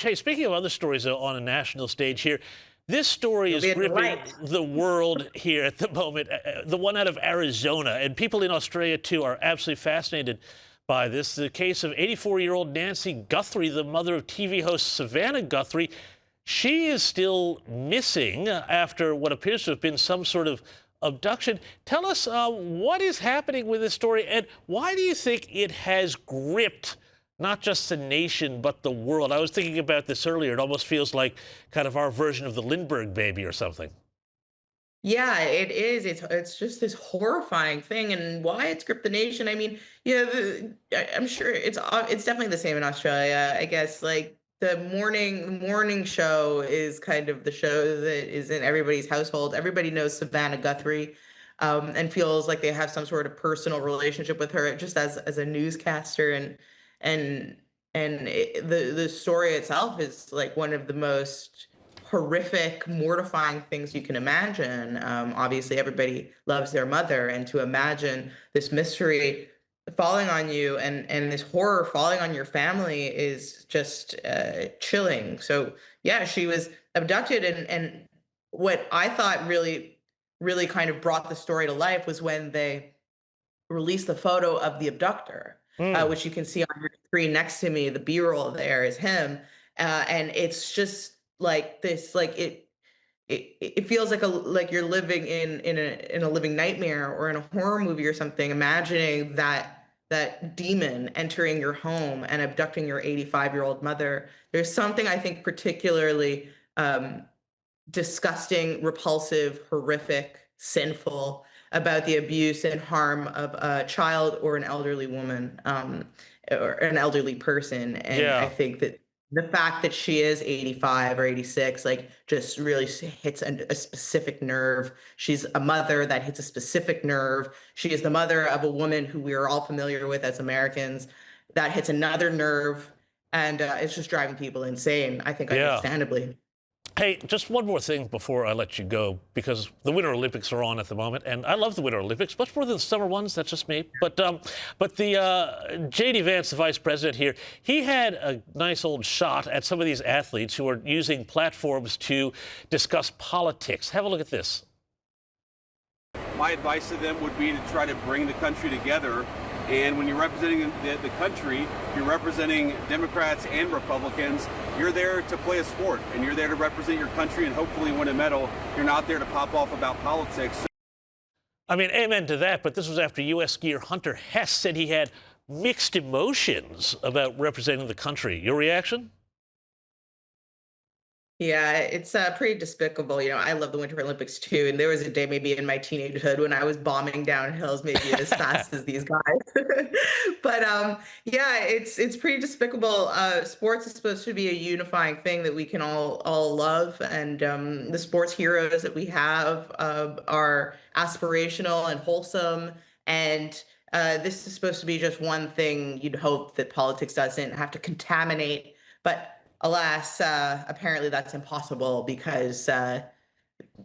Hey, speaking of other stories on a national stage here, this story You'll is be in the gripping right. the world here at the moment. The one out of Arizona, and people in Australia too are absolutely fascinated by this. The case of 84-year-old Nancy Guthrie, the mother of TV host Savannah Guthrie. She is still missing after what appears to have been some sort of abduction. Tell us what is happening with this story, and why do you think it has gripped not just the nation, but the world? I was thinking about this earlier. It almost feels like kind of our version of the Lindbergh baby or something. Yeah, it is. It's just this horrifying thing, and why it's gripped the nation. I mean, yeah, I'm sure it's definitely the same in Australia. I guess like the morning show is kind of the show that is in everybody's household. Everybody knows Savannah Guthrie, and feels like they have some sort of personal relationship with her, just as a newscaster, and the story itself is like one of the most horrific, mortifying things you can imagine. Obviously, everybody loves their mother, and to imagine this mystery falling on you and this horror falling on your family is just chilling. So yeah, she was abducted, and what I thought really kind of brought the story to life was when they released the photo of the abductor, Mm. which you can see on your screen next to me. The B-roll there is him, and it's just like this, like it feels like you're living in a living nightmare or in a horror movie or something. Imagining that demon entering your home and abducting your 85-year-old mother. There's something I think particularly disgusting, repulsive, horrific, sinful about the abuse and harm of a child or an elderly woman, or an elderly person. And I Yeah. think that the fact that she is 85 or 86, like, just really hits a specific nerve. She's a mother that hits a specific nerve. She is the mother of a woman who we are all familiar with as Americans. That hits another nerve, and it's just driving people insane, I think, Yeah. understandably. Hey, just one more thing before I let you go, because the Winter Olympics are on at the moment, and I love the Winter Olympics much more than the summer ones. That's just me. But the J.D. Vance, the vice president here, he had a nice old shot at some of these athletes who are using platforms to discuss politics. Have a look at this. My advice to them would be to try to bring the country together. And when you're representing the country, you're representing Democrats and Republicans. You're there to play a sport, and you're there to represent your country and hopefully win a medal. You're not there to pop off about politics. I mean, amen to that, but this was after U.S. skier Hunter Hess said he had mixed emotions about representing the country. Your reaction? Yeah, it's pretty despicable. I love the Winter Olympics too. And there was a day maybe in my teenagehood when I was bombing down hills, maybe as fast as these guys. But yeah, it's pretty despicable. Sports is supposed to be a unifying thing that we can all love, and the sports heroes that we have are aspirational and wholesome. And this is supposed to be just one thing. You'd hope that politics doesn't have to contaminate, but alas, apparently that's impossible because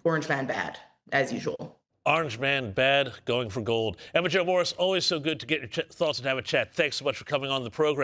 Orange Man bad, as usual. Orange man, bad, going for gold. Emma Jo Morris, always so good to get your thoughts and have a chat. Thanks so much for coming on the program.